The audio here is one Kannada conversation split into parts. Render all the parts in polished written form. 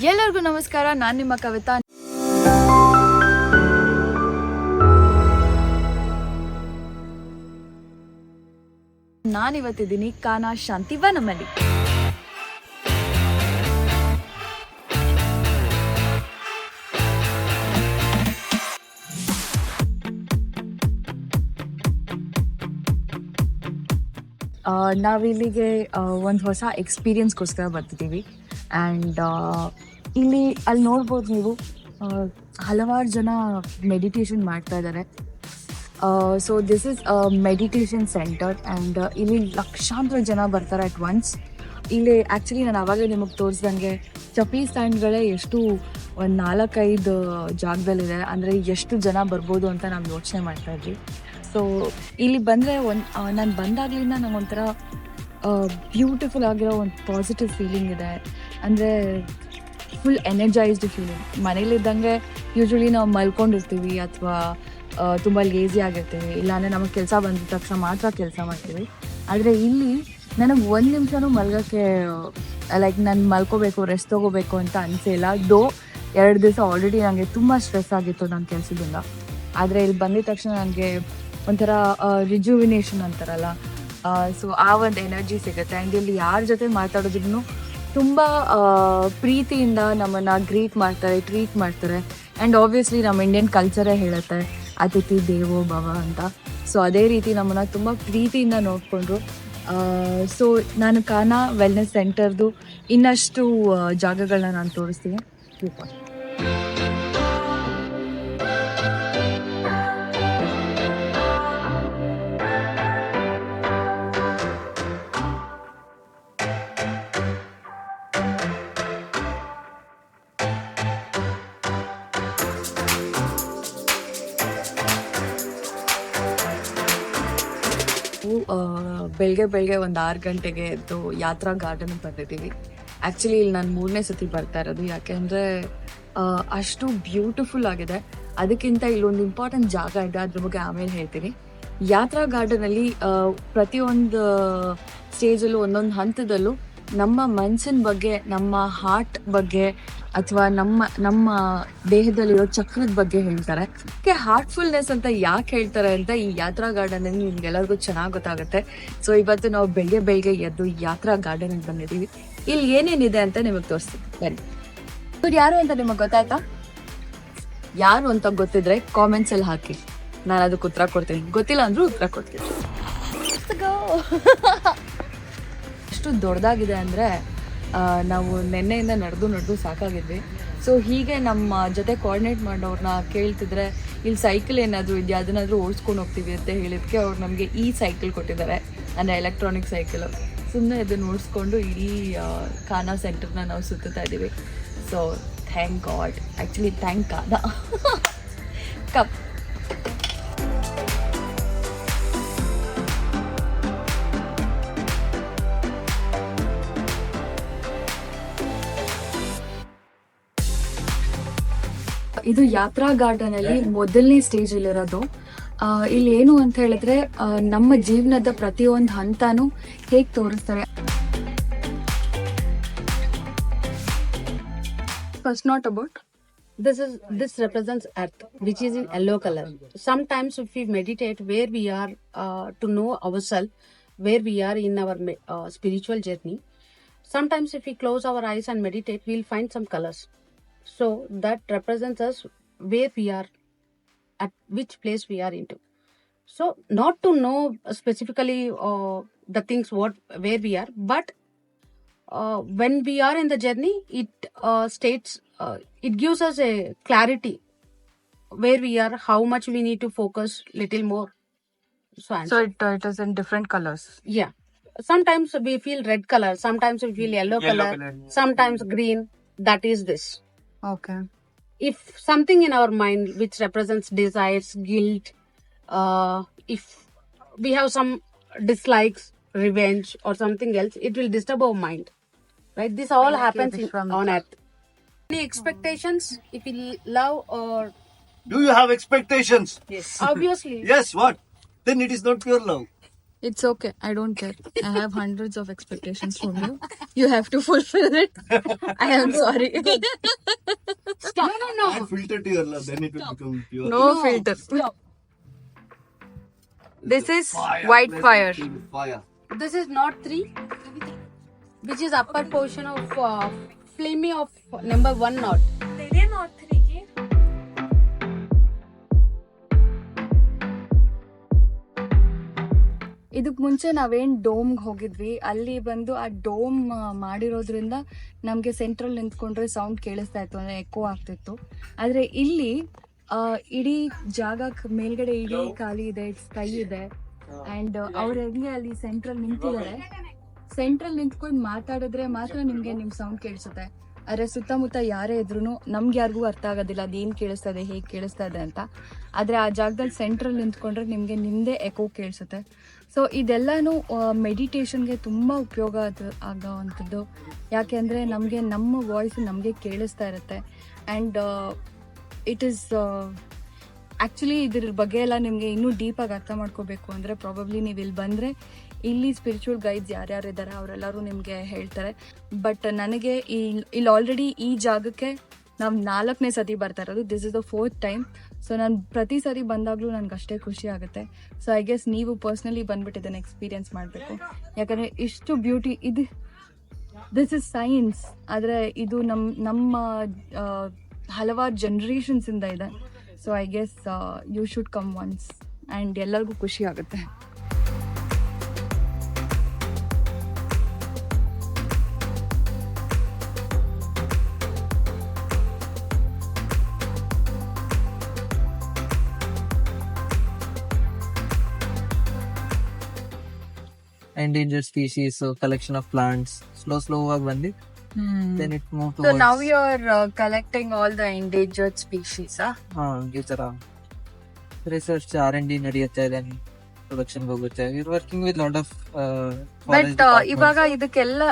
ಎಲ್ಲರಿಗೂ ನಮಸ್ಕಾರ. ನಾನು ನಿಮ್ಮ ಕವಿತಾ. ನಾನಿವತ್ತಿದ್ದೀನಿ ಕಾನಾ ಶಾಂತಿ ವನಮಲ್ಲಿ. ನಾವಿಲ್ಲಿಗೆ ಒಂದು ಹೊಸ ಎಕ್ಸ್ಪೀರಿಯನ್ಸ್ಗೋಸ್ಕರ ಬರ್ತಿದ್ದೀವಿ. ಆ್ಯಂಡ್ ಅಲ್ಲಿ ನೋಡ್ಬೋದು ನೀವು, ಹಲವಾರು ಜನ ಮೆಡಿಟೇಷನ್ ಮಾಡ್ತಾ ಇದ್ದಾರೆ. So this is meditation centre and ಇಲ್ಲಿ ಲಕ್ಷಾಂತರ ಜನ ಬರ್ತಾರೆ ಅಟ್ ಒನ್ಸ್. ಇಲ್ಲಿ ಆ್ಯಕ್ಚುಲಿ ನಾನು ಆವಾಗಲೇ ನಿಮಗೆ ತೋರಿಸ್ದಂಗೆ ಚಪ್ಪಲಿ ಸ್ಟ್ಯಾಂಡ್ಗಳೇ ಎಷ್ಟು ಒಂದು 4-5 ಜಾಗದಲ್ಲಿದೆ. ಅಂದರೆ ಎಷ್ಟು ಜನ ಬರ್ಬೋದು ಅಂತ ನಾವು ಯೋಚನೆ ಮಾಡ್ತಾಯಿದ್ವಿ. ಸೊ ಇಲ್ಲಿ ಬಂದರೆ ನಾನು ಬಂದಾಗಲಿಂದ ನಂಗೊಂಥರ ಬ್ಯೂಟಿಫುಲ್ ಆಗಿರೋ ಒಂದು ಪಾಸಿಟಿವ್ ಫೀಲಿಂಗ್ ಇದೆ. ಅಂದರೆ ಫುಲ್ ಎನರ್ಜೈಸ್ಡ್ ಫೀಲಿಂಗ್. ಮನೇಲಿದ್ದಂಗೆ ಯೂಶ್ವಲಿ ನಾವು ಮಲ್ಕೊಂಡಿರ್ತೀವಿ ಅಥವಾ ತುಂಬ ಲೇಸಿ ಆಗಿರ್ತೀವಿ, ಇಲ್ಲಾಂದರೆ ನಮಗೆ ಕೆಲಸ ಬಂದ ತಕ್ಷಣ ಮಾತ್ರ ಕೆಲಸ ಮಾಡ್ತೀವಿ. ಆದರೆ ಇಲ್ಲಿ ನನಗೆ 1 ನಿಮಿಷನೂ ಮಲ್ಗೋಕ್ಕೆ ಲೈಕ್ ನಾನು ಮಲ್ಕೋಬೇಕು, ರೆಸ್ಟ್ ತೊಗೋಬೇಕು ಅಂತ ಅನಿಸಿಲ್ಲ. 2 ದಿವಸ ಆಲ್ರೆಡಿ ನನಗೆ ತುಂಬ ಸ್ಟ್ರೆಸ್ ಆಗಿತ್ತು ನನ್ನ ಕೆಲಸದಿಂದ. ಆದರೆ ಇಲ್ಲಿ ಬಂದಿದ ತಕ್ಷಣ ನನಗೆ ಒಂಥರ ರಿಜುವಿನೇಷನ್ ಅಂತಾರಲ್ಲ, ಸೊ ಆ ಒಂದು ಎನರ್ಜಿ ಸಿಗುತ್ತೆ. ಆ್ಯಂಡ್ ಇಲ್ಲಿ ಯಾರ ಜೊತೆ ಮಾತಾಡೋದನ್ನು ತುಂಬ ಪ್ರೀತಿಯಿಂದ ನಮ್ಮನ್ನು ಟ್ರೀಟ್ ಮಾಡ್ತಾರೆ. ಆ್ಯಂಡ್ ಆಬ್ವಿಯಸ್ಲಿ ನಮ್ಮ ಇಂಡಿಯನ್ ಕಲ್ಚರೇ ಹೇಳುತ್ತೆ ಅತಿಥಿ ದೇವೋ ಭವ ಅಂತ. ಸೊ ಅದೇ ರೀತಿ ನಮ್ಮನ್ನು ತುಂಬ ಪ್ರೀತಿಯಿಂದ ನೋಡಿಕೊಂಡ್ರು. ಸೊ ನಾನು ಕಾನಾ ವೆಲ್ನೆಸ್ ಸೆಂಟರ್ದು ಇನ್ನಷ್ಟು ಜಾಗಗಳನ್ನ ನಾನು ತೋರಿಸ್ತೀನಿ. ಬೆಳಗ್ಗೆ ಒಂದು 6 ಗಂಟೆಗೆ ಎದ್ದು ಯಾತ್ರಾ ಗಾರ್ಡನ್ಗೆ ಬಂದಿದ್ದೀವಿ. ಆ್ಯಕ್ಚುಲಿ ಇಲ್ಲಿ ನಾನು 3ನೇ ಸತಿ ಬರ್ತಾ ಇರೋದು, ಯಾಕೆಂದರೆ ಅಷ್ಟು ಬ್ಯೂಟಿಫುಲ್ ಆಗಿದೆ. ಅದಕ್ಕಿಂತ ಇಲ್ಲೊಂದು ಇಂಪಾರ್ಟೆಂಟ್ ಜಾಗ ಇದೆ, ಅದ್ರ ಬಗ್ಗೆ ಆಮೇಲೆ ಹೇಳ್ತೀನಿ. ಯಾತ್ರಾ ಗಾರ್ಡನಲ್ಲಿ ಪ್ರತಿಯೊಂದು ಸ್ಟೇಜಲ್ಲೂ ಒಂದೊಂದು ಹಂತದಲ್ಲೂ ನಮ್ಮ ಮನಸ್ಸಿನ ಬಗ್ಗೆ, ನಮ್ಮ ಹಾರ್ಟ್ ಬಗ್ಗೆ ಅಥವಾ ನಮ್ಮ ದೇಹದಲ್ಲಿರೋ ಚಕ್ರದ ಬಗ್ಗೆ ಹೇಳ್ತಾರೆ. ಹಾರ್ಟ್ಫುಲ್ನೆಸ್ ಅಂತ ಯಾಕೆ ಹೇಳ್ತಾರೆ ಅಂತ ಈ ಯಾತ್ರಾ ಗಾರ್ಡನಲ್ಲಿ ನಿಮ್ಗೆಲ್ಲರಿಗೂ ಚೆನ್ನಾಗಿ ಗೊತ್ತಾಗುತ್ತೆ. ಸೊ ಇವತ್ತು ನಾವು ಬೆಳಗ್ಗೆ ಎದ್ದು ಯಾತ್ರಾ ಗಾರ್ಡನ್ಗೆ ಬಂದಿದ್ದೀವಿ. ಇಲ್ಲಿ ಏನೇನಿದೆ ಅಂತ ನಿಮಗೆ ತೋರಿಸ್ತೀನಿ ಬನ್ನಿ. ಇವ್ರು ಯಾರು ಅಂತ ನಿಮಗೆ ಗೊತ್ತಾಯ್ತಾ? ಯಾರು ಅಂತ ಗೊತ್ತಿದ್ರೆ ಕಾಮೆಂಟ್ಸಲ್ಲಿ ಹಾಕಿ, ನಾನು ಅದಕ್ಕೆ ಉತ್ತರ ಕೊಡ್ತೀನಿ. ಗೊತ್ತಿಲ್ಲ ಅಂದ್ರೂ ಉತ್ತರ ಕೊಡ್ತೀನಿ. ಎಷ್ಟು ದೊಡ್ಡದಾಗಿದೆ ಅಂದರೆ ನಾವು ನೆನ್ನೆಯಿಂದ ನಡೆದು ಸಾಕಾಗಿದ್ವಿ. ಸೊ ಹೀಗೆ ನಮ್ಮ ಜೊತೆ ಕೋಆರ್ಡಿನೇಟ್ ಮಾಡೋರನ್ನ ಕೇಳ್ತಿದ್ರೆ ಇಲ್ಲಿ ಸೈಕಲ್ ಏನಾದರೂ ಇದೆಯಾ, ಅದನ್ನಾದರೂ ಓಡಿಸ್ಕೊಂಡು ಹೋಗ್ತೀವಿ ಅಂತ ಹೇಳಿದಕ್ಕೆ ಅವ್ರು ನಮಗೆ ಈ ಸೈಕಲ್ ಕೊಟ್ಟಿದ್ದಾರೆ, ಅಂದರೆ ಎಲೆಕ್ಟ್ರಾನಿಕ್ ಸೈಕಲು. ಸುಮ್ಮನೆ ಅದನ್ನು ಓಡಿಸ್ಕೊಂಡು ಇಡೀ ಕಾನಾ ಸೆಂಟರ್ನ ನಾವು ಸುತ್ತಾ ಇದ್ದೀವಿ. So thank God, actually thank Kanha. ಕಪ್ ಇದು ಯಾತ್ರಾ ಗಾರ್ಡನ್ ಅಲ್ಲಿ ಮೊದಲನೇ ಸ್ಟೇಜ್ ಅಲ್ಲಿರೋದು. ಇಲ್ಲಿ ಏನು ಅಂತ ಹೇಳಿದ್ರೆ ನಮ್ಮ ಜೀವನದ ಪ್ರತಿಯೊಂದು ಹಂತನೂ ಹೇಗೆ ತೋರಿಸ್ತಾರೆ. First, not about this represents earth, which is in yellow color. Sometimes if we meditate where we are, to know ourselves, where we are in our spiritual journey, sometimes if we close our eyes and meditate, we'll find some colors. So that represents us where we are, at which place we are into. So not to know specifically the things where we are, but when we are in the journey, it gives us a clarity where we are, how much we need to focus little more. So it is in different colors. Yeah, sometimes we feel red color, sometimes we feel yellow color, sometimes green. That is this. Okay. If something in our mind which represents desires, guilt, if we have some dislikes, revenge or something else, it will disturb our mind, right? This all happens on earth. Any expectations? If we love or do you have expectations? Yes, obviously. Yes, what? Then it is not pure love. It's okay. I don't care. I have hundreds of expectations from you. You have to fulfill it. I am sorry. Stop. No. Add filter to your love, then it will become pure. No filter. Stop. This is white fire. Fire. This is not 3, which is upper portion of flaming of number 1 knot. ಇದಕ್ ಮುಂಚೆ ನಾವೇನ್ ಡೋಮ್ಗೆ ಹೋಗಿದ್ವಿ, ಅಲ್ಲಿ ಬಂದು ಆ ಡೋಮ್ ಮಾಡಿರೋದ್ರಿಂದ ನಮ್ಗೆ ಸೆಂಟ್ರಲ್ ನಿಂತ್ಕೊಂಡ್ರೆ ಸೌಂಡ್ ಕೇಳಿಸ್ತಾ ಇತ್ತು, ಅಂದ್ರೆ ಎಕೋ ಆಗ್ತಿತ್ತು. ಆದ್ರೆ ಇಲ್ಲಿ ಇಡೀ ಜಾಗ ಮೇಲ್ಗಡೆ ಇಡೀ ಖಾಲಿ ಇದೆ, ಸ್ಕೈ ಇದೆ. ಅಂಡ್ ಅವ್ರೆಲ್ಲಿ ಅಲ್ಲಿ ಸೆಂಟ್ರಲ್ ನಿಂತಿದ್ದಾರೆ. ಸೆಂಟ್ರಲ್ ನಿಂತ್ಕೊಂಡು ಮಾತಾಡಿದ್ರೆ ಮಾತ್ರ ನಿಮ್ಗೆ ನಿಮ್ ಸೌಂಡ್ ಕೇಳಿಸುತ್ತೆ. ಆದ್ರೆ ಸುತ್ತಮುತ್ತ ಯಾರೇ ಇದ್ರು ನಮ್ಗೆ ಯಾರಿಗೂ ಅರ್ಥ ಆಗೋದಿಲ್ಲ ಅದೇನ್ ಕೇಳಿಸ್ತಾ ಇದೆ, ಹೇಗೆ ಕೇಳಿಸ್ತಾ ಇದೆ ಅಂತ. ಆದ್ರೆ ಆ ಜಾಗದಲ್ಲಿ ಸೆಂಟ್ರಲ್ ನಿಂತ್ಕೊಂಡ್ರೆ ನಿಮ್ಗೆ ನಿಮ್ದೇ ಎಕೋ ಕೇಳಿಸುತ್ತೆ. ಸೊ ಇದೆಲ್ಲಾನು ಮೆಡಿಟೇಷನ್ಗೆ ತುಂಬ ಉಪಯೋಗ ಆಗೋವಂಥದ್ದು. ಯಾಕೆ ಅಂದರೆ ನಮಗೆ ನಮ್ಮ ವಾಯ್ಸ್ ನಮಗೆ ಕೇಳಿಸ್ತಾ ಇರುತ್ತೆ. ಆ್ಯಂಡ್ ಇಟ್ ಈಸ್ ಆ್ಯಕ್ಚುಲಿ ಇದ್ರ ಬಗ್ಗೆ ಎಲ್ಲ ನಿಮಗೆ ಇನ್ನೂ ಡೀಪಾಗಿ ಅರ್ಥ ಮಾಡ್ಕೋಬೇಕು ಅಂದರೆ ಪ್ರಾಬಬ್ಲಿ ನೀವು ಇಲ್ಲಿ ಬಂದರೆ ಇಲ್ಲಿ ಸ್ಪಿರಿಚುವಲ್ ಗೈಡ್ಸ್ ಯಾರ್ಯಾರು ಇದ್ದಾರೆ ಅವರೆಲ್ಲರೂ ನಿಮಗೆ ಹೇಳ್ತಾರೆ. ಬಟ್ ನನಗೆ ಇಲ್ಲಿ ಆಲ್ರೆಡಿ ಈ ಜಾಗಕ್ಕೆ ನಾವು 4ನೇ ಸತಿ ಬರ್ತಾ ಇರೋದು. This is the 4th time. So ನಾನು ಪ್ರತಿ ಸರಿ ಬಂದಾಗಲೂ ನನಗೆ ಅಷ್ಟೇ ಖುಷಿ ಆಗುತ್ತೆ. ಸೊ ಐ ಗೆಸ್ ನೀವು ಪರ್ಸ್ನಲಿ ಬಂದ್ಬಿಟ್ಟು ಇದನ್ನು ಎಕ್ಸ್ಪೀರಿಯನ್ಸ್ ಮಾಡಬೇಕು. ಯಾಕಂದರೆ ಇಷ್ಟು ಬ್ಯೂಟಿ ಇದು, ದಿಸ್ ಇಸ್ ಸೈನ್ಸ್. ಆದರೆ ಇದು ನಮ್ಮ ಹಲವಾರು ಜನ್ರೇಷನ್ಸಿಂದ ಇದೆ. So I guess you should come once and ಎಲ್ಲರಿಗೂ ಖುಷಿ ಆಗುತ್ತೆ. endangered species, so collection of plants, slow ಆಗಿ ಬಂದು then it moved So towards now you are collecting all the endangered species, ಈ ತರ ರಿಸರ್ಚ್ R&D ನಡೆಯುತ್ತೆ, then ಪ್ರೊಡಕ್ಷನ್ ಹೋಗುತ್ತೆ. we are working with lot of but ಇವಾಗ ಇದಕ್ಕೆಲ್ಲ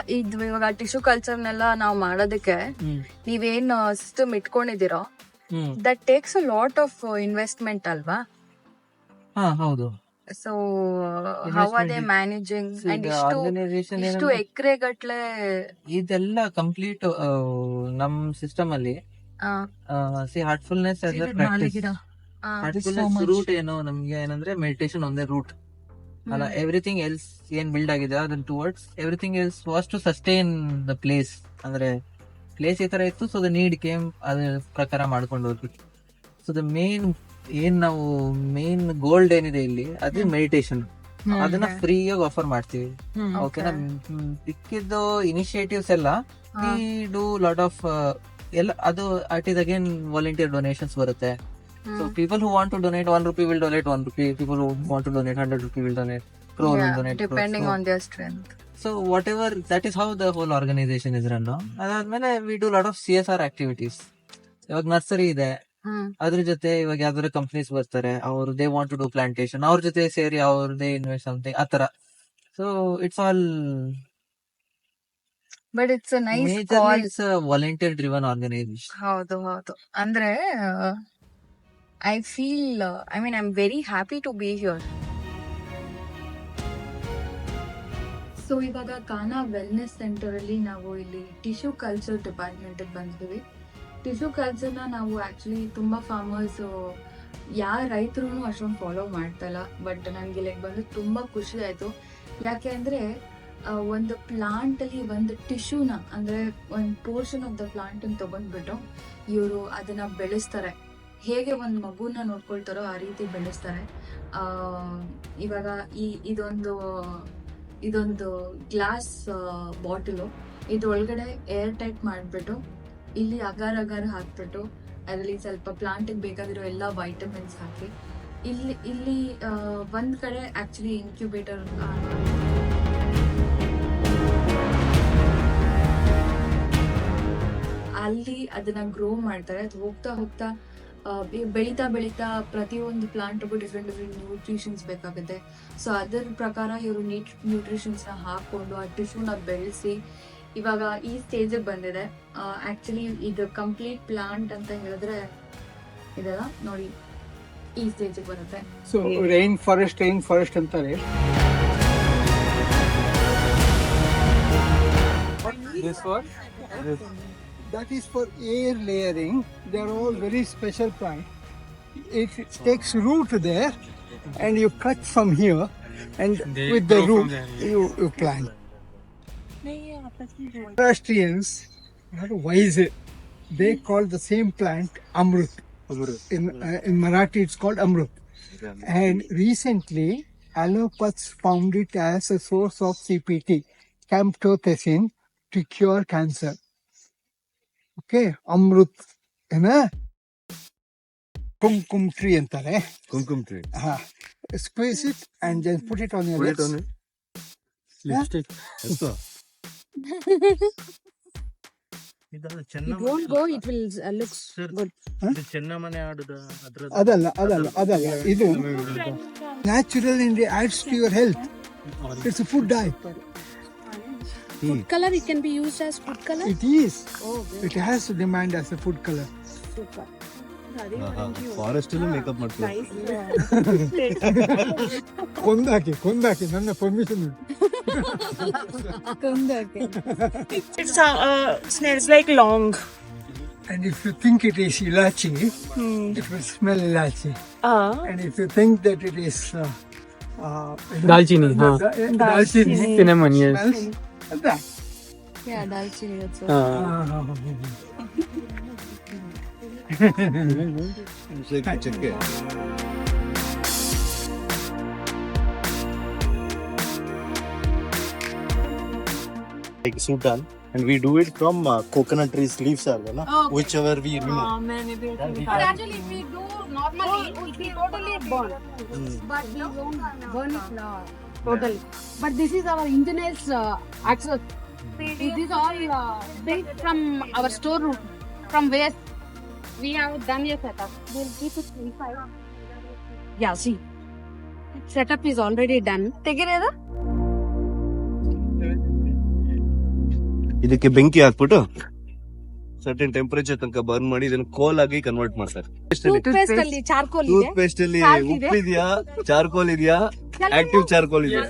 ಇವಾಗ ಟಿಶ್ಯೂ ಕಲ್ಚರ್ನೆಲ್ಲ ನಾವು ಮಾಡೋದಕ್ಕೆ ನೀವೇನ್ ಸಿಸ್ಟಮ್ ಇಟ್ಕೊಂಡಿದ್ದೀರೋ that takes a lot of investment ಅಲ್ವಾ? ಹೌದು. So how are they managing and organisation ಇಷ್ಟು ಎಕರೆ ಗಟ್ಲೆ ಇದೆಲ್ಲ ಕಂಪ್ಲೀಟ್ ನಮ್ ಸಿಸ್ಟಮ್ ಅಲ್ಲಿ ಹಾರ್ಟ್ಫುಲ್ನೆಸ್ ಹಾರ್ಟ್ಫುಲ್ನೆಸ್ ರೂಟ್ ಏನು ನಮ್ಗೆ ಏನಂದ್ರೆ ಮೆಡಿಟೇಷನ್ ಒಂದೇ ರೂಟ್ ಅಲ್ಲ. ಎವ್ರಿಥಿಂಗ್ ಎಲ್ಸ್ ಏನ್ ಬಿಲ್ಡ್ ಆಗಿದೆ ಅದನ್ನ towards everything else was to sustain the place. ಅಂದ್ರೆ ಪ್ಲೇಸ್ ಈ ತರ ಇತ್ತು, ಸೊ ದ ನೀಡ್ ಕೇಮ್ ಅದ್ರ ಪ್ರಕಾರ ಮಾಡ್ಕೊಂಡು ಹೋದ್ವಿ. ಸೊ ದ ನಾವು ಮೇನ್ ಗೋಲ್ಡ್ ಏನಿದೆ ಇಲ್ಲಿ ಅದು ಮೆಡಿಟೇಷನ್. ಅದನ್ನ ಫ್ರೀಯಾಗಿ ಆಫರ್ ಮಾಡ್ತೀವಿ. ಓಕೆನಾ? ಸಿಕ್ಕಿದ್ದು ಇನಿಷಿಯೇಟಿವ್ಸ್ ಎಲ್ಲ ವಿ ಡೂ ಲಾಟ್ ಆಫ್ ಎಲ್ಲ ಅದು at is again volunteer donations ಬರುತ್ತೆ. So people who want to donate 1 rupee will donate 1 rupee. People who want to donate 100 rupee will donate. Crore will donate. Depending on there strength. So whatever, that is how the whole organization is run. ಅದಾದ್ಮೇಲೆ we do lot of CSR activities. ಇವಾಗ ನರ್ಸರಿ ಇದೆ, ಅದ್ರ ಜೊತೆ ಇವಾಗ ಯಾವ್ದಾದ್ರು ಕಂಪ್ನೀಸ್ ಬರ್ತಾರೆ, ಅವ್ರು they want to do plantation, ಅವ್ರ ಜೊತೆ ಸೇರಿ ಅವ್ರದೇ ಇನ್ವೆಸ್ಟ್ ಸಮಥಿಂಗ್ ಆತರ. So it's all but it's a nice majorly it's a volunteer driven organisation. ಹೌದು ಹೌದು. ಅಂದ್ರೆ I feel I mean I am very happy to be here. So ಇವಾಗ ಕಾನಾ ವೆಲ್ನೆಸ್ ಸೆಂಟರ್ ಅಲ್ಲಿ ನಾವು ಇಲ್ಲಿ ಟಿಶ್ಯೂ ಕಲ್ಚರ್ ಡಿಪಾರ್ಟ್ಮೆಂಟ್ ಬಂದಿದ್ದೀವಿ. ಟಿಶ್ಯೂ ಕಲ್ಚರ್ನ ನಾವು ಆ್ಯಕ್ಚುಲಿ ತುಂಬ ಫಾರ್ಮರ್ಸ್ ಯಾರ ರೈತರು ಅಷ್ಟೊಂದು ಫಾಲೋ ಮಾಡ್ತಾ ಇಲ್ಲ. ಬಟ್ ನನಗೆ ಇಲ್ಲಿಗೆ ಬಂದು ತುಂಬ ಖುಷಿ ಆಯಿತು. ಯಾಕೆ ಅಂದರೆ ಒಂದು ಪ್ಲಾಂಟಲ್ಲಿ ಒಂದು ಟಿಶ್ಯೂನ ಅಂದರೆ ಒಂದು ಪೋರ್ಷನ್ ಆಫ್ ದ ಪ್ಲಾಂಟನ್ನು ತೊಗೊಂಡ್ಬಿಟ್ಟು ಇವರು ಅದನ್ನು ಬೆಳೆಸ್ತಾರೆ. ಹೇಗೆ ಒಂದು ಮಗುನ ನೋಡ್ಕೊಳ್ತಾರೋ ಆ ರೀತಿ ಬೆಳೆಸ್ತಾರೆ. ಇವಾಗ ಇದೊಂದು ಗ್ಲಾಸ್ ಬಾಟಲು, ಇದ್ರೊಳಗಡೆ ಏರ್ ಟೈಟ್ ಮಾಡಿಬಿಟ್ಟು ಇಲ್ಲಿ ಅಗಾರ ಹಾಕ್ಬಿಟ್ಟು ಅದರಲ್ಲಿ ಸ್ವಲ್ಪ ಪ್ಲಾಂಟಿಗೆ ಬೇಕಾಗಿರೋ ಎಲ್ಲ ವೈಟಮಿನ್ಸ್ ಹಾಕಿ ಇಲ್ಲಿ ಒಂದ್ ಕಡೆ ಆಕ್ಚುಲಿ ಇನ್ಕ್ಯುಬೇಟರ್ ಅಲ್ಲಿ ಅದನ್ನ ಗ್ರೋ ಮಾಡ್ತಾರೆ. ಅದು ಹೋಗ್ತಾ ಬೆಳೀತಾ ಪ್ರತಿಯೊಂದು ಪ್ಲಾಂಟ್ಗೂ ಡಿಫ್ರೆಂಟ್ ನ್ಯೂಟ್ರಿಷನ್ಸ್ ಬೇಕಾಗುತ್ತೆ. ಸೊ ಅದರ ಪ್ರಕಾರ ಇವರು ನ್ಯೂಟ್ರಿಷನ್ಸ್ನ ಹಾಕೊಂಡು ಆ ಟಿಶ್ಯೂನ ಬೆಳೆಸಿ ಇವಾಗ ಈ ಸ್ಟೇಜಿಗೆ ಬಂದಿದೆ. ಆಕ್ಚುಲಿ ಇದು ಕಂಪ್ಲೀಟ್ ಪ್ಲಾಂಟ್ ಅಂತ ಹೇಳಿದ್ರೆ ಇದೆಲ್ಲ ನೋಡಿ ಈ ಸ್ಟೇಜಿಗೆ ಬರುತ್ತೆ. ಸೊ ರೈನ್ ಫಾರೆಸ್ಟ್ ಅಂತಾರೆ. This what? This. That is for air layering. They are all very special plants. It takes root there, and you cut from here, and with the root you plant. Maharashtrians are wise. They call the same plant Amrut. In Marathi, it's called Amrut. And recently, allopaths found it as a source of CPT, camptothecin, to cure cancer. Okay, Amrut, ಏನ kumkum tree ಅಂತಾರೆ. Kumkum tree. Squeeze it and then put it on your Put it lips. on it. Lipstick. Yes, It won't go, it will look good. ಚೆನ್ನಮನೆ ಆಡುದ ಅದ್ರದ್ದು ಅದಲ್ಲ ಇದು natural and it adds to your health. It's a food dye. Food color, it can be used as food color. It is. Oh, good. It has to demand as a food color. Super. Forest ಅಲ್ಲೂ ಮೇಕಪ್ ಮಾಡ್ತಾರೆ. ಕೊಂದಾಕಿ ನನ್ನ permission It smells like long. And if you think it is ilachi, it will smell ilachi. And if you think that it is Dalchini, dalchini, cinnamon, yes. smells that. Yeah, dalchini also. ಚಕ್ಕೆ. Like Sudan, and we do it from coconut trees leaves are there, na? Whichever we remove. But actually, if we do normally, it will be totally burn. But we won't burn it totally. But this is our engineer's access. It is all built from our storeroom, from waste. We have done a setup. We'll keep it inside. Yeah, see. Setup is already done. ಇದಕ್ಕೆ ಬೆಂಕಿ ಹಾಕ್ಬಿಟ್ಟು ಸರ್ಟನ್ ಟೆಂಪರೇಚರ್ ತನಕ ಬರ್ನ್ ಮಾಡಿ ಇದನ್ನ ಕೋಲ್ ಆಗಿ ಕನ್ವರ್ಟ್ ಮಾಡ್ತಾರೆ. Toothpaste ಅಲ್ಲಿ charcoal ಇದೆ. ಟೂತ್ ಪೇಸ್ಟ್ ಅಲ್ಲಿ Salt ಇದೆ. ಉಪ್ಪು ಇದೆಯಾ, ಚಾರ್ಕೋಲ್ ಇದೆಯಾ, ಆಕ್ಟಿವ್ ಚಾರ್ಕೋಲ್ ಇದೆ.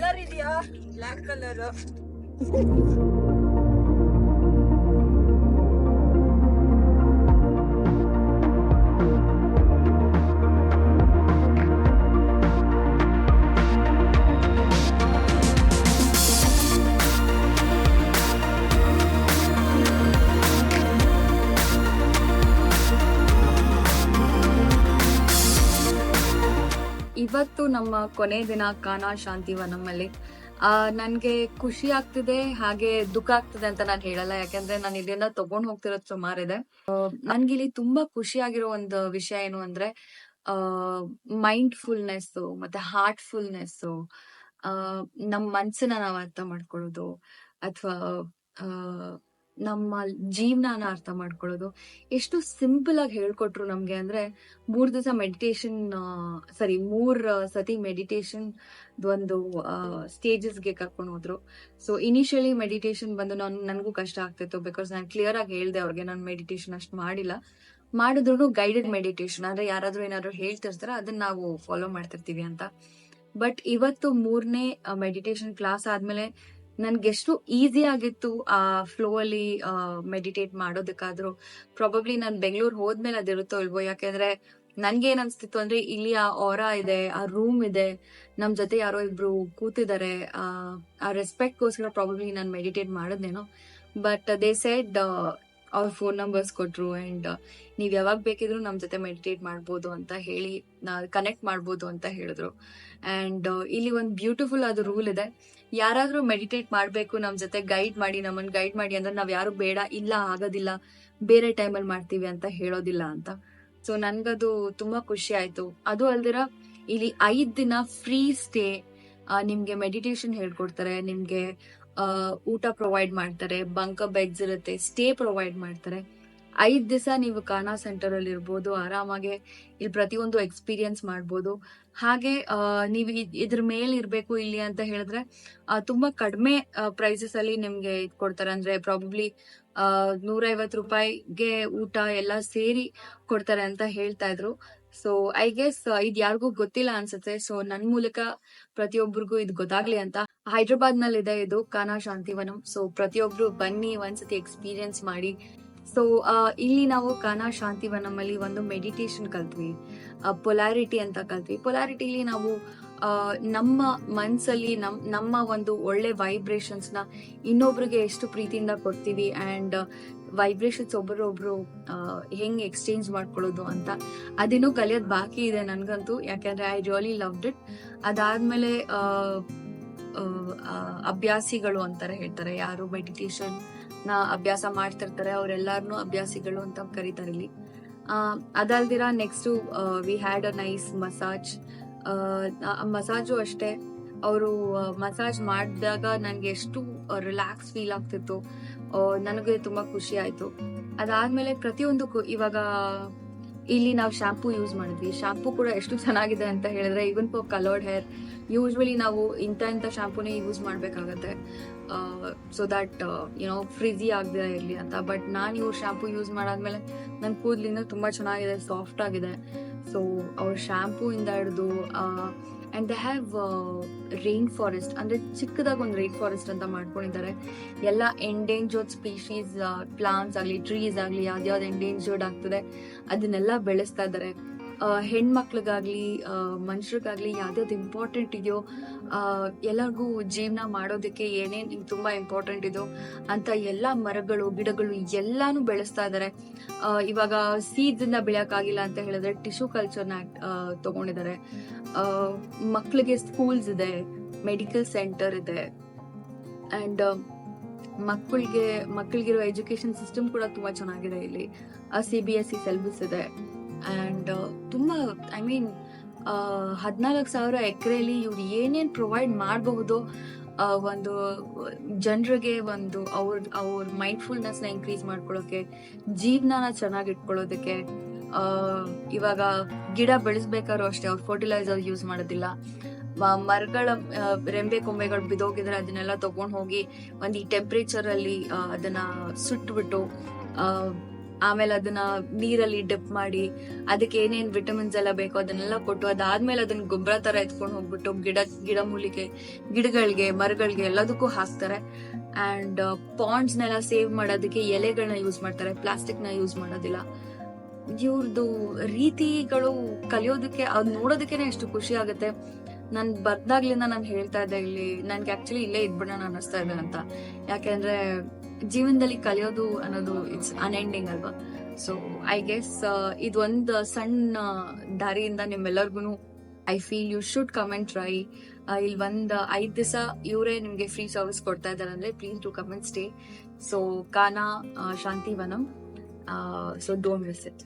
ಇವತ್ತು ನಮ್ಮ ಕೊನೆ ದಿನ ಕಾನಾ ಶಾಂತಿವನಮಲ್ಲಿ ನನಗೆ ಖುಷಿ ಆಗ್ತಿದೆ ಹಾಗೆ ದುಃಖ ಆಗ್ತಿದೆ ಅಂತ ನಾನು ಹೇಳಲ್ಲ, ಯಾಕಂದ್ರೆ ನಾನು ಇಲ್ಲಿಂದ ತಗೊಂಡ್ ಹೋಗ್ತಿರೋದು ಸುಮಾರಿದೆ. ನನ್ಗೆ ಇಲ್ಲಿ ತುಂಬಾ ಖುಷಿಯಾಗಿರೋ ಒಂದು ವಿಷಯ ಏನು ಅಂದ್ರೆ ಮೈಂಡ್ಫುಲ್ನೆಸ್ ಮತ್ತೆ ಹಾರ್ಟ್ಫುಲ್ನೆಸ್, ನಮ್ಮ ಮನ್ಸನ್ನ ನಾವು ಅರ್ಥ ಮಾಡ್ಕೊಳ್ಳೋದು ಅಥವಾ ನಮ್ಮ ಜೀವನನ ಅರ್ಥ ಮಾಡ್ಕೊಳ್ಳೋದು ಎಷ್ಟು ಸಿಂಪಲ್ ಆಗಿ ಹೇಳ್ಕೊಟ್ರು ನಮ್ಗೆ ಅಂದ್ರೆ 3 ದಿವಸ ಮೆಡಿಟೇಷನ್, 3 ಸತಿ ಮೆಡಿಟೇಷನ್ ಒಂದು ಸ್ಟೇಜಸ್ಗೆ ಕರ್ಕೊಂಡು ಹೋದ್ರು. ಸೊ ಇನಿಷಿಯಲಿ ಮೆಡಿಟೇಷನ್ ಬಂದು ನನಗೂ ಕಷ್ಟ ಆಗ್ತಿತ್ತು, ಬಿಕಾಸ್ ನಾನು ಕ್ಲಿಯರ್ ಆಗಿ ಹೇಳ್ದೆ ಅವ್ರಿಗೆ ನಾನು ಮೆಡಿಟೇಷನ್ ಅಷ್ಟು ಮಾಡಿಲ್ಲ. ಮಾಡಿದ್ರು ಗೈಡೆಡ್ ಮೆಡಿಟೇಷನ್ ಅಂದ್ರೆ ಯಾರಾದ್ರೂ ಏನಾದ್ರು ಹೇಳ್ತಿರ್ತಾರೆ ಅದನ್ನ ನಾವು ಫಾಲೋ ಮಾಡ್ತಿರ್ತೀವಿ ಅಂತ. ಬಟ್ ಇವತ್ತು 3ನೇ ಮೆಡಿಟೇಷನ್ ಕ್ಲಾಸ್ ಆದ್ಮೇಲೆ ನನ್ಗೆಷ್ಟು ಈಸಿ ಆಗಿತ್ತು ಆ ಫ್ಲೋ ಅಲ್ಲಿ ಮೆಡಿಟೇಟ್ ಮಾಡೋದಕ್ಕಾದ್ರೂ. ಪ್ರಾಬಬ್ಲಿ ನಾನು ಬೆಂಗಳೂರು ಹೋದ್ಮೇಲೆ ಅದಿರುತ್ತೋ ಇಲ್ವೋ, ಯಾಕೆಂದ್ರೆ ನನ್ಗೆ ಏನ್ ಅನ್ಸ್ತಿತ್ತು ಅಂದ್ರೆ ಇಲ್ಲಿ ಆ ಆರಾ ಇದೆ, ಆ ರೂಮ್ ಇದೆ, ನಮ್ ಜೊತೆ ಯಾರೋ ಇಬ್ರು ಕೂತಿದ್ದಾರೆ, ಆ ರೆಸ್ಪೆಕ್ಟ್ ಗೋಸ್ಕರ ಪ್ರಾಬಬ್ಲಿ ನಾನು ಮೆಡಿಟೇಟ್ ಮಾಡಿದ್ನೇನೋ. ಬಟ್ ದೇ ಸೆಡ್ ಅವ್ರ ಫೋನ್ ನಂಬರ್ಸ್ ಕೊಟ್ರು ಅಂಡ್ ನೀವ್ ಯಾವಾಗ ಬೇಕಿದ್ರು ನಮ್ ಜೊತೆ ಮೆಡಿಟೇಟ್ ಮಾಡ್ಬೋದು ಅಂತ ಹೇಳಿ ಕನೆಕ್ಟ್ ಮಾಡ್ಬೋದು ಅಂತ ಹೇಳಿದ್ರು. ಅಂಡ್ ಇಲ್ಲಿ ಒಂದು ಬ್ಯೂಟಿಫುಲ್ ಆದ ರೂಲ್ ಇದೆ, ಯಾರಾದ್ರೂ ಮೆಡಿಟೇಟ್ ಮಾಡ್ಬೇಕು ನಮ್ ಜೊತೆ ನಮ್ಮನ್ನ ಗೈಡ್ ಮಾಡಿ ಅಂದ್ರೆ ನಾವ್ ಯಾರು ಬೇಡ, ಇಲ್ಲ ಆಗೋದಿಲ್ಲ, ಬೇರೆ ಟೈಮಲ್ಲಿ ಮಾಡ್ತೀವಿ ಅಂತ ಹೇಳೋದಿಲ್ಲ ಅಂತ. ಸೊ ನನ್ಗದು ತುಂಬಾ ಖುಷಿ ಆಯ್ತು. ಅದು ಅಲ್ದಿರ ಇಲ್ಲಿ 5 ದಿನ ಫ್ರೀ ಸ್ಟೇ, ನಿಮ್ಗೆ ಮೆಡಿಟೇಷನ್ ಹೇಳ್ಕೊಡ್ತಾರೆ, ನಿಮ್ಗೆ ಊಟ ಪ್ರೊವೈಡ್ ಮಾಡ್ತಾರೆ, ಬಂಕ ಬೆಡ್ಸ್ ಇರುತ್ತೆ, ಸ್ಟೇ ಪ್ರೊವೈಡ್ ಮಾಡ್ತಾರೆ. 5 ದಿವಸ ನೀವು ಕಾನಾ ಸೆಂಟರ್ ಅಲ್ಲಿ ಇರ್ಬೋದು, ಆರಾಮಾಗೆ ಇಲ್ಲಿ ಪ್ರತಿಯೊಂದು ಎಕ್ಸ್ಪೀರಿಯನ್ಸ್ ಮಾಡ್ಬೋದು. ಹಾಗೆ ನೀವು ಇದ್ರ ಮೇಲೆ ಇರ್ಬೇಕು ಇಲ್ಲಿ ಅಂತ ಹೇಳಿದ್ರೆ ತುಂಬಾ ಕಡಿಮೆ ಪ್ರೈಸಸ್ ಅಲ್ಲಿ ನಿಮ್ಗೆ ಕೊಡ್ತಾರೆ. ಅಂದ್ರೆ ಪ್ರಾಬಬ್ಲಿ 150 ರೂಪಾಯಿಗೆ ಊಟ ಎಲ್ಲ ಸೇರಿ ಕೊಡ್ತಾರೆ ಅಂತ ಹೇಳ್ತಾ ಇದ್ರು. ಸೊ ಐ ಗೆಸ್ ಇದು ಯಾರಿಗೂ ಗೊತ್ತಿಲ್ಲ ಅನ್ಸುತ್ತೆ. ಸೊ ನನ್ ಮೂಲಕ ಪ್ರತಿಯೊಬ್ಬರಿಗೂ ಇದು ಗೊತ್ತಾಗ್ಲಿ ಅಂತ. ಹೈದ್ರಾಬಾದ್ ನಲ್ಲಿ ಇದೆ ಇದು ಕಾನಾ ಶಾಂತಿವನಂ. ಸೊ ಪ್ರತಿಯೊಬ್ರು ಬನ್ನಿ ಒಂದ್ಸತಿ ಎಕ್ಸ್ಪೀರಿಯನ್ಸ್ ಮಾಡಿ. ಸೊ ಇಲ್ಲಿ ನಾವು ಕಾನಾ ಶಾಂತಿವನಂ ಅಲ್ಲಿ ಒಂದು ಮೆಡಿಟೇಷನ್ ಕಲ್ತ್ವಿ, ಪೊಲಾರಿಟಿ ಅಂತ ಕಲ್ತ್ವಿ. ಪೊಲಾರಿಟಿಲಿ ನಾವು ನಮ್ಮ ಮನ್ಸಲ್ಲಿ ನಮ್ಮ ಒಂದು ಒಳ್ಳೆ ವೈಬ್ರೇಷನ್ಸ್ ನ ಇನ್ನೊಬ್ರಿಗೆ ಎಷ್ಟು ಪ್ರೀತಿಯಿಂದ ಕೊಡ್ತೀವಿ ಅಂಡ್ ವೈಬ್ರೇಷನ್ಸ್ ಒಬ್ಬರೊಬ್ರು ಹೆಂಗ್ ಎಕ್ಸ್ಚೇಂಜ್ ಮಾಡ್ಕೊಳ್ಳೋದು ಅಂತ ಅದಿನ್ನೂ ಕಲಿಯೋದ್ ಬಾಕಿ ಇದೆ ನನ್ಗಂತೂ. ಯಾಕಂದ್ರೆ ಐ ರಿಯಲಿ ಲವ್ಡ್ ಇಟ್. ಅದಾದ್ಮೇಲೆ ಅಭ್ಯಾಸಿಗಳು ಅಂತಾರೆ ಹೇಳ್ತಾರೆ, ಯಾರು ಮೆಡಿಟೇಷನ್ ನ ಅಭ್ಯಾಸ ಮಾಡ್ತಿರ್ತಾರೆ ಅವರೆಲ್ಲಾರನು ಅಭ್ಯಾಸಿಗಳು ಅಂತ ಕರೀತಾರೆ ಇಲ್ಲಿ. ಅದಲ್ದಿರ next we had a nice massage. Massage ಅಷ್ಟೇ, ಅವರು ಮಸಾಜ್ ಮಾಡಿದಾಗ ನನ್ಗೆ ಎಷ್ಟು ರಿಲ್ಯಾಕ್ಸ್ ಫೀಲ್ ಆಗ್ತಿತ್ತು, ನನಗೆ ತುಂಬಾ ಖುಷಿ ಆಯ್ತು. ಅದಾದ್ಮೇಲೆ ಪ್ರತಿಯೊಂದಕ್ಕೂ ಇವಾಗ ಇಲ್ಲಿ ನಾವು ಶಾಂಪೂ ಯೂಸ್ ಮಾಡಿದ್ವಿ. ಶಾಂಪೂ ಕೂಡ ಎಷ್ಟು ಚೆನ್ನಾಗಿದೆ ಅಂತ ಹೇಳಿದ್ರೆ, ಇವನ್ ಫಾರ್ ಕಲರ್ಡ್ ಹೇರ್ ಯೂಶ್ವಲಿ ನಾವು ಇಂಥ ಶಾಂಪೂನೇ ಯೂಸ್ ಮಾಡ್ಬೇಕಾಗತ್ತೆ ಸೊ ದಟ್ ಯುನೋ ಫ್ರಿಜಿ ಆಗದೆ ಇರ್ಲಿ ಅಂತ. ಬಟ್ ನಾನು ಇವ್ರ ಶಾಂಪೂ ಯೂಸ್ ಮಾಡಾದ್ಮೇಲೆ ನನ್ನ ಕೂದಲಿಂದ ತುಂಬಾ ಚೆನ್ನಾಗಿದೆ, ಸಾಫ್ಟ್ ಆಗಿದೆ. ಸೊ ಅವ್ರ ಶಾಂಪೂ ಇಂದ ಹಿಡಿದು and they have rain forest, ಅಂದ್ರೆ ಚಿಕ್ಕದಾಗ ಒಂದು ರೈನ್ ಫಾರೆಸ್ಟ್ ಅಂತ ಮಾಡ್ಕೊಂಡಿದ್ದಾರೆ. ಎಲ್ಲ ಎಂಡೇಂಜರ್ಡ್ ಸ್ಪೀಶೀಸ್ ಪ್ಲಾಂಟ್ಸ್ ಆಗ್ಲಿ ಟ್ರೀಸ್ ಆಗ್ಲಿ ಯಾವ್ದ್ಯಾವ್ದು ಎಂಡೇಂಜರ್ಡ್ ಆಗ್ತದೆ ಅದನ್ನೆಲ್ಲ ಬೆಳೆಸ್ತಾ ಇದ್ದಾರೆ. ಹೆಣ್ಮಕ್ಳಿಗಾಗ್ಲಿ ಮನುಷ್ಯರಿಗಾಗ್ಲಿ ಯಾವ್ದಾವ್ದು ಇಂಪಾರ್ಟೆಂಟ್ ಇದೆಯೋ, ಎಲ್ಲರಿಗೂ ಜೀವನ ಮಾಡೋದಕ್ಕೆ ಏನೇನ್ ತುಂಬಾ ಇಂಪಾರ್ಟೆಂಟ್ ಇದೆಯೋ ಅಂತ ಎಲ್ಲಾ ಮರಗಳು ಗಿಡಗಳು ಎಲ್ಲಾನು ಬೆಳೆಸ್ತಾ ಇದ್ದಾರೆ. ಇವಾಗ ಸೀಡ್ಸ್ ಇಂದ ಬೆಳೆಯಕ್ಕಾಗಿಲ್ಲ ಅಂತ ಹೇಳಿದ್ರೆ ಟಿಶ್ಯೂ ಕಲ್ಚರ್ನ ತಗೊಂಡಿದ್ದಾರೆ. ಮಕ್ಳಿಗೆ ಸ್ಕೂಲ್ಸ್ ಇದೆ, ಮೆಡಿಕಲ್ ಸೆಂಟರ್ ಇದೆ ಅಂಡ್ ಮಕ್ಕಳಿಗಿರೋ ಎಜುಕೇಶನ್ ಸಿಸ್ಟಮ್ ಕೂಡ ತುಂಬಾ ಚೆನ್ನಾಗಿದೆ ಇಲ್ಲಿ. CBSE ಸಿಲೆಬಸ್ ಇದೆ ಅಂಡ್ ತುಂಬಾ ಐ ಮೀನ್ 14,000 ಎಕರೆಯಲ್ಲಿ ಇವ್ರು ಏನೇನ್ ಪ್ರೊವೈಡ್ ಮಾಡಬಹುದು ಒಂದು ಜನರಿಗೆ, ಒಂದು ಅವ್ರ ಮೈಂಡ್ಫುಲ್ನೆಸ್ ನ ಇನ್ಕ್ರೀಸ್ ಮಾಡ್ಕೊಳ್ಳೋಕೆ, ಜೀವನನ ಚೆನ್ನಾಗಿ ಇಟ್ಕೊಳ್ಳೋದಕ್ಕೆ. ಇವಾಗ ಗಿಡ ಬೆಳೆಸ್ಬೇಕಾದ್ರೂ ಅಷ್ಟೇ ಅವ್ರು ಫರ್ಟಿಲೈಸರ್ ಯೂಸ್ ಮಾಡೋದಿಲ್ಲ. ಮರಗಳ ರೆಂಬೆ ಕೊಂಬೆಗಳು ಬಿದೋಗಿದ್ರೆ ಅದನ್ನೆಲ್ಲ ತಗೊಂಡ್ ಹೋಗಿ ಈ ಟೆಂಪರೇಚರ್ ಅಲ್ಲಿ ಅದನ್ನ ಸುಟ್ಬಿಟ್ಟು ಆಮೇಲೆ ಅದನ್ನ ನೀರಲ್ಲಿ ಡಿಪ್ ಮಾಡಿ ಅದಕ್ಕೆ ಏನೇನ್ ವಿಟಮಿನ್ಸ್ ಎಲ್ಲ ಬೇಕೋ ಅದನ್ನೆಲ್ಲ ಕೊಟ್ಟು ಅದಾದ್ಮೇಲೆ ಅದನ್ನ ಗೊಬ್ಬರ ತರ ಎತ್ಕೊಂಡು ಹೋಗ್ಬಿಟ್ಟು ಗಿಡ ಮೂಲಿಕೆ ಗಿಡಗಳಿಗೆ ಮರಗಳಿಗೆ ಎಲ್ಲದಕ್ಕೂ ಹಾಕ್ತಾರೆ. ಅಂಡ್ ಪಾಂಡ್ಸ್ ನೆಲ್ಲ ಸೇವ್ ಮಾಡೋದಕ್ಕೆ ಎಲೆಗಳನ್ನ ಯೂಸ್ ಮಾಡ್ತಾರೆ, ಪ್ಲಾಸ್ಟಿಕ್ ನ ಯೂಸ್ ಮಾಡೋದಿಲ್ಲ. ಇವ್ರದ್ದು ರೀತಿಗಳು ಕಲಿಯೋದಕ್ಕೆ ಅದ್ ನೋಡೋದಕ್ಕೇನೆ ಎಷ್ಟು ಖುಷಿ ಆಗುತ್ತೆ. ನಾನ್ ಬರ್ದಾಗ್ಲಿಂದ ನಾನು ಹೇಳ್ತಾ ಇದ್ದೆ ಇಲ್ಲಿ ನನ್ಗೆ ಆಕ್ಚುಲಿ ಇಲ್ಲೇ ಇದ್ಬಿಡೋಣ ಅನ್ನಿಸ್ತಾ ಇದೆ ಅಂತ. ಯಾಕೆಂದ್ರೆ ಜೀವನದಲ್ಲಿ ಕಲಿಯೋದು ಅನ್ನೋದು ಇಟ್ಸ್ ಅನ್ಎಂಡಿಂಗ್ ಅಲ್ವಾ. ಸೊ ಐ ಗೆಸ್ ಇದೊಂದು ಸಣ್ಣ ದಾರಿಯಿಂದ ನಿಮ್ಮೆಲ್ಲರಿಗೂ I feel you should come and try. ಇಲ್ಲಿ 5 ದಿವಸ ಇವರೇ ನಿಮ್ಗೆ ಫ್ರೀ ಸರ್ವಿಸ್ ಕೊಡ್ತಾ ಇದ್ದಾರೆ ಅಂದ್ರೆ please to come and stay. So Kanha Shantivanam, so don't miss it.